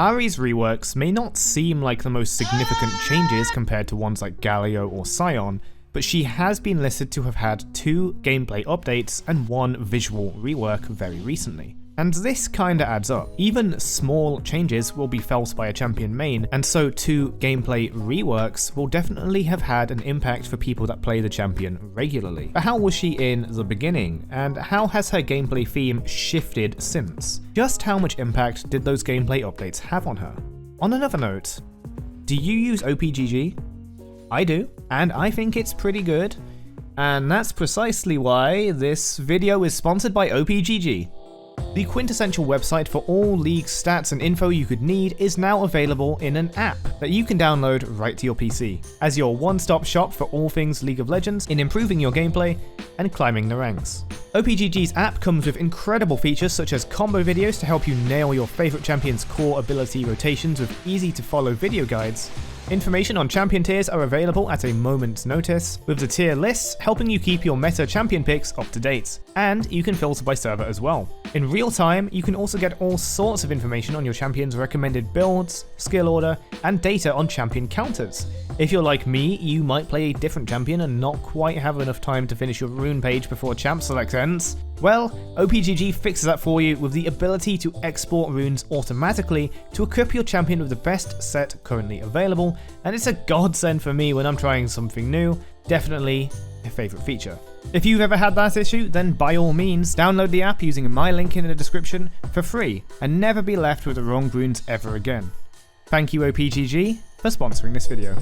Ahri's reworks may not seem like the most significant changes compared to ones like Galio or Scion, but she has been listed to have had 2 gameplay updates and 1 visual rework very recently. And this kinda adds up. Even small changes will be felt by a champion main, and so 2 gameplay reworks will definitely have had an impact for people that play the champion regularly. But how was she in the beginning, and how has her gameplay theme shifted since? Just how much impact did those gameplay updates have on her? On another note, do you use opgg? I do, and I think it's pretty good, and that's precisely why this video is sponsored by opgg. The quintessential website for all league stats and info you could need is now available in an app that you can download right to your PC, as your one-stop shop for all things League of Legends in improving your gameplay and climbing the ranks. opgg's app comes with incredible features such as combo videos to help you nail your favourite champion's core ability rotations with easy to follow video guides. Information on champion tiers are available at a moment's notice, with the tier lists helping you keep your meta champion picks up to date, and you can filter by server as well. In real time, you can also get all sorts of information on your champion's recommended builds, skill order, and data on champion counters. If you're like me, you might play a different champion and not quite have enough time to finish your rune page before champ select ends. Well, opgg fixes that for you with the ability to export runes automatically to equip your champion with the best set currently available, and it's a godsend for me when I'm trying something new. Definitely a favourite feature. If you've ever had that issue, then by all means, download the app using my link in the description for free, and never be left with the wrong runes ever again. Thank you opgg for sponsoring this video.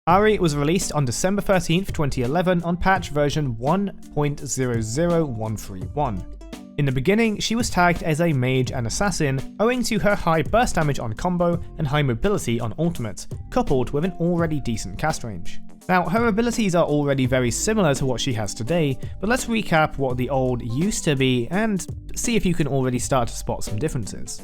Ahri was released on December 13th, 2011 on patch version 1.00131. In the beginning, she was tagged as a mage and assassin, owing to her high burst damage on combo and high mobility on ultimate, coupled with an already decent cast range. Now, her abilities are already very similar to what she has today, but let's recap what the old used to be and see if you can already start to spot some differences.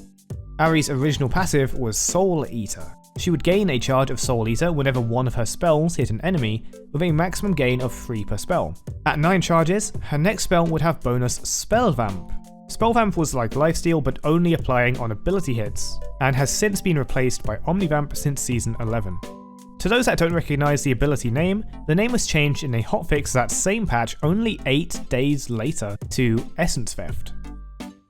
Ahri's original passive was Soul Eater. She would gain a charge of Soul Eater whenever one of her spells hit an enemy, with a maximum gain of 3 per spell. At 9 charges, her next spell would have bonus Spell Vamp. Spell Vamp was like Lifesteal but only applying on ability hits, and has since been replaced by Omnivamp since Season 11. To those that don't recognise the ability name, the name was changed in a hotfix that same patch only 8 days later to Essence Theft.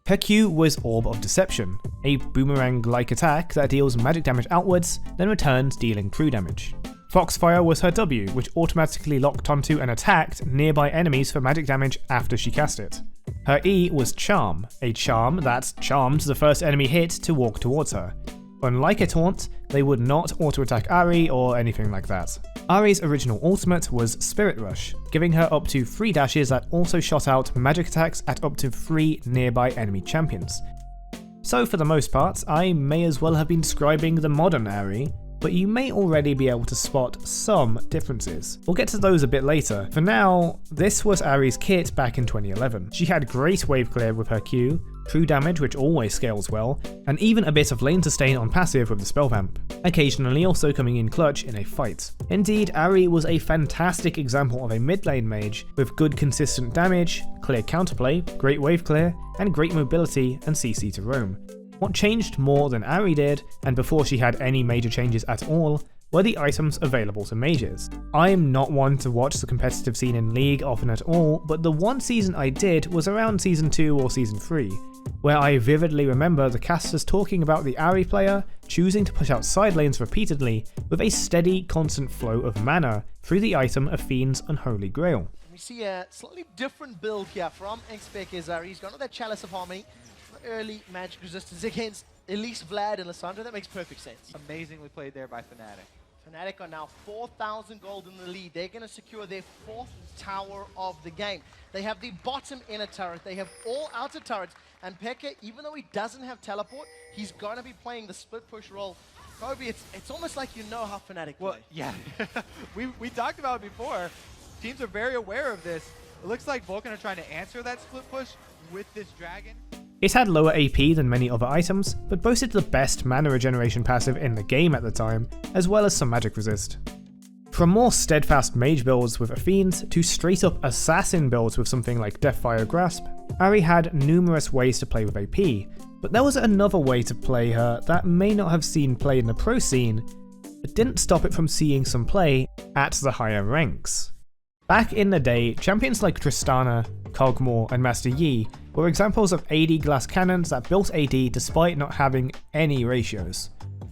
Her Q was Orb of Deception, a boomerang-like attack that deals magic damage outwards, then returns dealing true damage. Foxfire was her W, which automatically locked onto and attacked nearby enemies for magic damage after she cast it. Her E was Charm, a charm that charmed the first enemy hit to walk towards her. Unlike a taunt, they would not auto-attack Ahri or anything like that. Ahri's original ultimate was Spirit Rush, giving her up to 3 dashes that also shot out magic attacks at up to 3 nearby enemy champions. So for the most part, I may as well have been describing the modern Ahri, but you may already be able to spot some differences. We'll get to those a bit later. For now, this was Ahri's kit back in 2011. She had great wave clear with her Q, true damage which always scales well, and even a bit of lane sustain on passive with the Spell Vamp, occasionally also coming in clutch in a fight. Indeed, Ahri was a fantastic example of a mid lane mage with good consistent damage, clear counterplay, great wave clear, and great mobility and CC to roam. What changed more than Ahri did, and before she had any major changes at all, were the items available to mages. I am not one to watch the competitive scene in League often at all, but the one season I did was around Season 2 or Season 3, where I vividly remember the casters talking about the Ahri player choosing to push out side lanes repeatedly with a steady, constant flow of mana through the item of Fiend's Unholy Grail. We see a slightly different build here from Ahri. He's got that Chalice of Harmony, early magic resistance against at least Vlad and Lissandra. That makes perfect sense. Amazingly played there by Fnatic. Fnatic are now 4,000 gold in the lead. They're going to secure their 4th tower of the game. They have the bottom inner turret. They have all outer turrets. And Pekka, even though he doesn't have teleport, he's going to be playing the split push role. Kobe, it's almost like you know how Fnatic play. Well, yeah. we talked about it before. Teams are very aware of this. It looks like Vulcan are trying to answer that split push with this dragon. It had lower AP than many other items, but boasted the best mana regeneration passive in the game at the time, as well as some magic resist. From more steadfast mage builds with a Fiend, to straight up assassin builds with something like Deathfire Grasp, Ahri had numerous ways to play with AP, but there was another way to play her that may not have seen play in the pro scene, but didn't stop it from seeing some play at the higher ranks. Back in the day, champions like Tristana, Kog'Maw, and Master Yi were examples of AD glass cannons that built AD despite not having any ratios.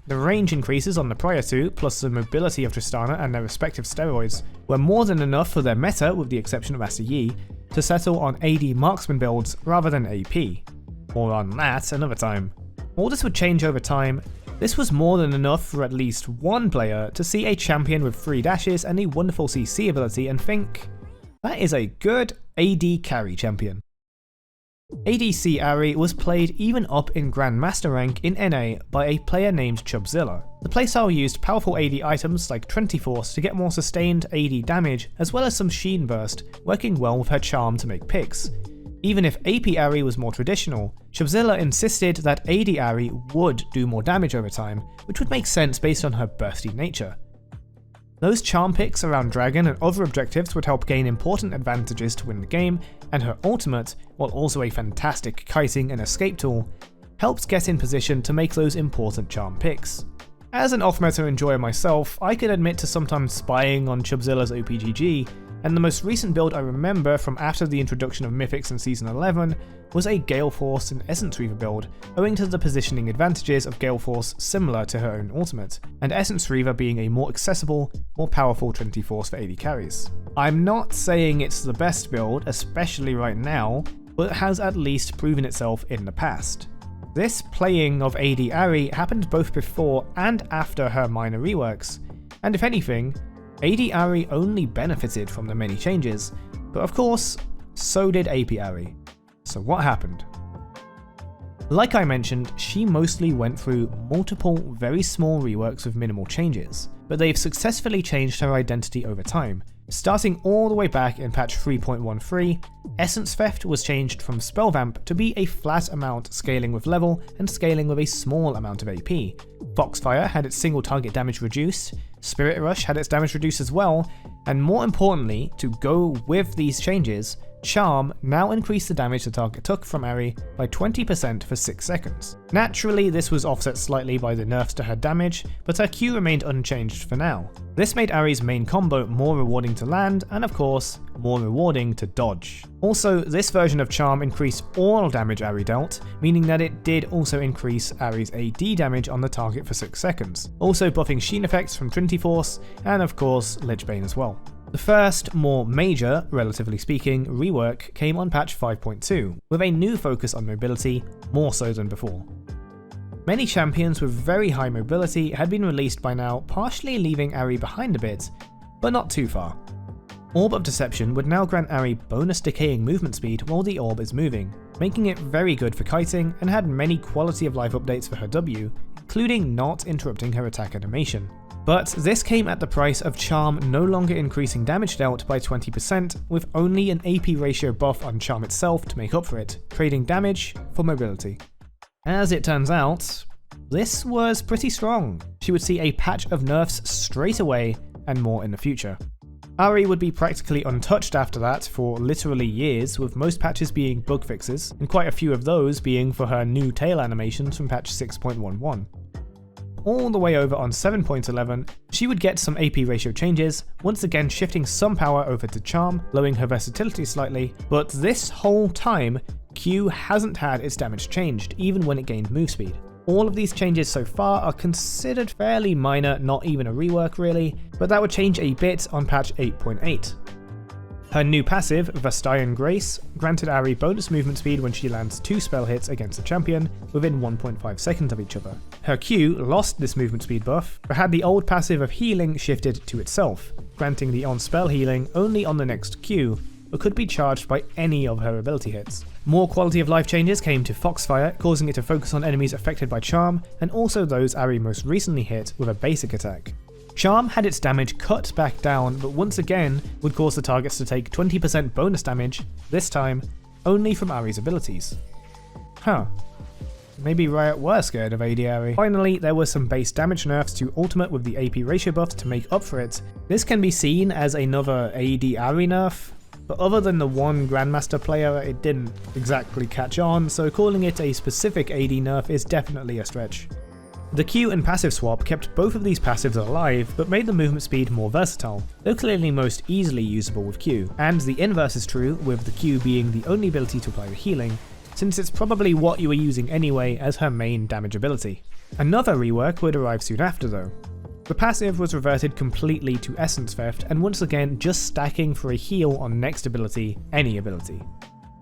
The range increases on the prior two, plus the mobility of Tristana and their respective steroids, were more than enough for their meta, with the exception of Master Yi, to settle on AD marksman builds rather than AP. More on that another time. All this would change over time. This was more than enough for at least one player to see a champion with 3 dashes and a wonderful CC ability and think, that is a good AD carry champion. ADC Ahri was played even up in Grandmaster rank in NA by a player named Chubzilla. The playstyle used powerful AD items like Trinity Force to get more sustained AD damage, as well as some Sheen Burst, working well with her charm to make picks. Even if AP Ahri was more traditional, Chubzilla insisted that AD Ahri would do more damage over time, which would make sense based on her bursty nature. Those charm picks around Dragon and other objectives would help gain important advantages to win the game, and her ultimate, while also a fantastic kiting and escape tool, helped get in position to make those important charm picks. As an off-meta enjoyer myself, I can admit to sometimes spying on Chubzilla's opgg, and the most recent build I remember from after the introduction of Mythics in Season 11 was a Gale Force and Essence Reaver build, owing to the positioning advantages of Gale Force similar to her own ultimate, and Essence Reaver being a more accessible, more powerful Trinity Force for AD carries. I'm not saying it's the best build, especially right now, but it has at least proven itself in the past. This playing of AD Ahri happened both before and after her minor reworks, and if anything, AD Ahri only benefited from the many changes, but of course, so did AP Ahri. So what happened? Like I mentioned, she mostly went through multiple very small reworks with minimal changes, but they've successfully changed her identity over time. Starting all the way back in patch 3.13, Essence Theft was changed from Spellvamp to be a flat amount scaling with level and scaling with a small amount of AP. Foxfire had its single target damage reduced, Spirit Rush had its damage reduced as well, and more importantly, to go with these changes, Charm now increased the damage the target took from Ahri by 20% for 6 seconds. Naturally, this was offset slightly by the nerfs to her damage, but her Q remained unchanged for now. This made Ahri's main combo more rewarding to land, and of course, more rewarding to dodge. Also, this version of Charm increased all damage Ahri dealt, meaning that it did also increase Ahri's AD damage on the target for 6 seconds, also buffing Sheen effects from Trinity Force, and of course, Lichbane as well. The first, more major, relatively speaking, rework came on patch 5.2, with a new focus on mobility, more so than before. Many champions with very high mobility had been released by now, partially leaving Ahri behind a bit, but not too far. Orb of Deception would now grant Ahri bonus decaying movement speed while the orb is moving, making it very good for kiting, and had many quality of life updates for her W, including not interrupting her attack animation. But this came at the price of Charm no longer increasing damage dealt by 20%, with only an AP ratio buff on Charm itself to make up for it, trading damage for mobility. As it turns out, this was pretty strong. She would see a patch of nerfs straight away, and more in the future. Ahri would be practically untouched after that for literally years, with most patches being bug fixes, and quite a few of those being for her new tail animations from patch 6.11. All the way over on 7.11, she would get some AP ratio changes, once again shifting some power over to Charm, lowering her versatility slightly, but this whole time, Q hasn't had its damage changed, even when it gained move speed. All of these changes so far are considered fairly minor, not even a rework really, but that would change a bit on patch 8.8. Her new passive, Vastayan Grace, granted Ahri bonus movement speed when she lands 2 spell hits against a champion within 1.5 seconds of each other. Her Q lost this movement speed buff, but had the old passive of healing shifted to itself, granting the on-spell healing only on the next Q, but could be charged by any of her ability hits. More quality of life changes came to Foxfire, causing it to focus on enemies affected by Charm, and also those Ahri most recently hit with a basic attack. Charm had its damage cut back down, but once again would cause the targets to take 20% bonus damage, this time only from Ahri's abilities. Huh. Maybe Riot were scared of AD Ahri. Finally, there were some base damage nerfs to ultimate with the AP ratio buffs to make up for it. This can be seen as another AD Ahri nerf, but other than the one Grandmaster player, it didn't exactly catch on, so calling it a specific AD nerf is definitely a stretch. The Q and passive swap kept both of these passives alive, but made the movement speed more versatile, though clearly most easily usable with Q, and the inverse is true, with the Q being the only ability to apply healing, since it's probably what you were using anyway as her main damage ability. Another rework would arrive soon after though. The passive was reverted completely to Essence Theft, and once again just stacking for a heal on next ability, any ability.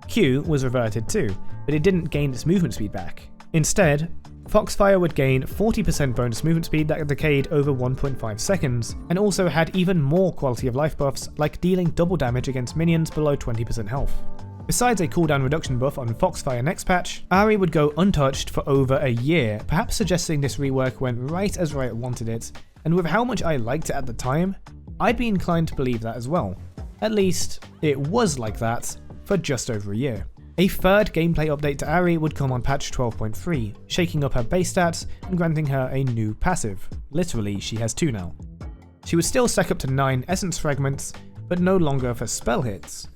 Q was reverted too, but it didn't gain its movement speed back. Instead, Foxfire would gain 40% bonus movement speed that decayed over 1.5 seconds, and also had even more quality of life buffs, like dealing double damage against minions below 20% health. Besides a cooldown reduction buff on Foxfire next patch, Ahri would go untouched for over a year, perhaps suggesting this rework went right as Riot wanted it, and with how much I liked it at the time, I'd be inclined to believe that as well. At least, it was like that for just over a year. A third gameplay update to Ahri would come on patch 12.3, shaking up her base stats and granting her a new passive. Literally, she has 2 now. She would still stack up to 9 essence fragments, but no longer for spell hits.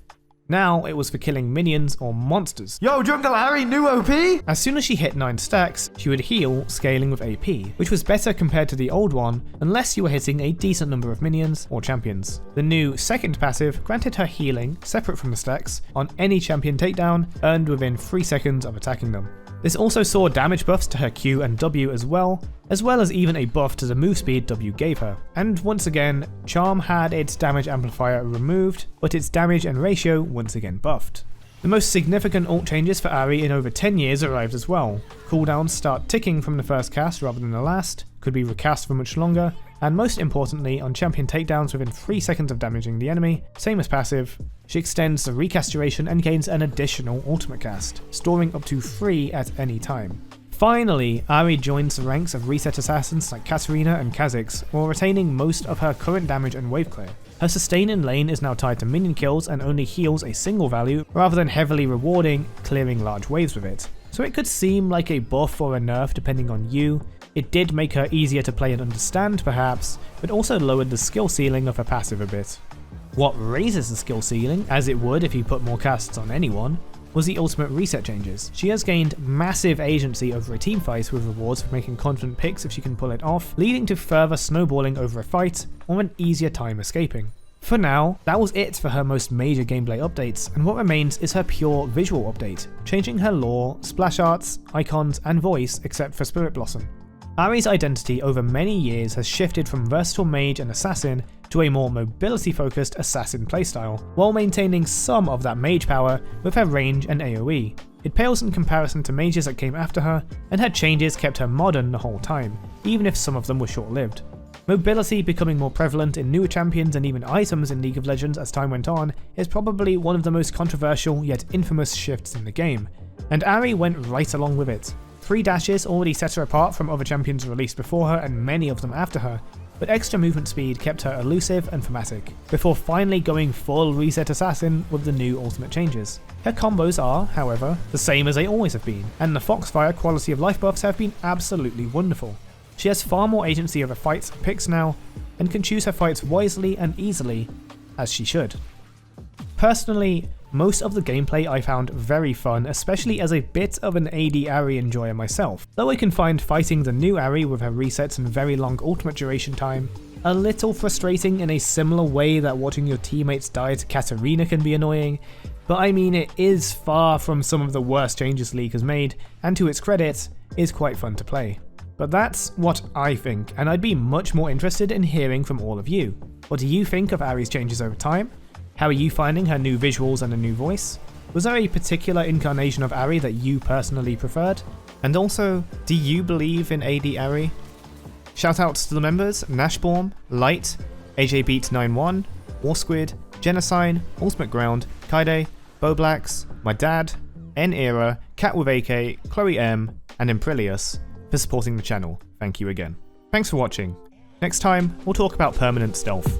Now it was for killing minions or monsters. Yo, Jungle Ahri, new OP? As soon as she hit 9 stacks, she would heal, scaling with AP, which was better compared to the old one, unless you were hitting a decent number of minions or champions. The new second passive granted her healing, separate from the stacks, on any champion takedown, earned within 3 seconds of attacking them. This also saw damage buffs to her Q and W as well as even a buff to the move speed W gave her. And once again, Charm had its damage amplifier removed, but its damage and ratio once again buffed. The most significant ult changes for Ahri in over 10 years arrived as well. Cooldowns start ticking from the first cast rather than the last, could be recast for much longer, and most importantly, on champion takedowns within 3 seconds of damaging the enemy, same as passive, she extends the recast duration and gains an additional ultimate cast, storing up to 3 at any time. Finally, Ahri joins the ranks of reset assassins like Katarina and Kha'Zix, while retaining most of her current damage and wave clear. Her sustain in lane is now tied to minion kills and only heals a single value, rather than heavily rewarding clearing large waves with it. So it could seem like a buff or a nerf depending on you. It did make her easier to play and understand perhaps, but also lowered the skill ceiling of her passive a bit. What raises the skill ceiling, as it would if you put more casts on anyone, was the ultimate reset changes. She has gained massive agency over a team fight with rewards for making confident picks if she can pull it off, leading to further snowballing over a fight or an easier time escaping. For now, that was it for her most major gameplay updates, and what remains is her pure visual update, changing her lore, splash arts, icons, and voice except for Spirit Blossom. Ahri's identity over many years has shifted from versatile mage and assassin to a more mobility-focused assassin playstyle, while maintaining some of that mage power with her range and AoE. It pales in comparison to mages that came after her, and her changes kept her modern the whole time, even if some of them were short-lived. Mobility becoming more prevalent in newer champions and even items in League of Legends as time went on is probably one of the most controversial yet infamous shifts in the game, and Ahri went right along with it. 3 dashes already set her apart from other champions released before her and many of them after her, but extra movement speed kept her elusive and thematic, before finally going full reset assassin with the new ultimate changes. Her combos are, however, the same as they always have been, and the Foxfire quality of life buffs have been absolutely wonderful. She has far more agency over fights and picks now, and can choose her fights wisely and easily, as she should. Personally, most of the gameplay I found very fun, especially as a bit of an AD Ahri enjoyer myself, though I can find fighting the new Ahri with her resets and very long ultimate duration time a little frustrating in a similar way that watching your teammates die to Katarina can be annoying, but I mean it is far from some of the worst changes League has made, and to its credit, is quite fun to play. But that's what I think, and I'd be much more interested in hearing from all of you. What do you think of Ahri's changes over time? How are you finding her new visuals and a new voice? Was there a particular incarnation of Ahri that you personally preferred? And also, do you believe in AD Ahri? Shoutouts to the members, Nashborn, Light, AJBeat91, Warsquid, Genocide, Ultimate Ground, Kayle, Boblax, my dad, N-Era, Cat with AK, Chloe M, and Imprilius for supporting the channel. Thank you again. Thanks for watching. Next time, we'll talk about permanent stealth.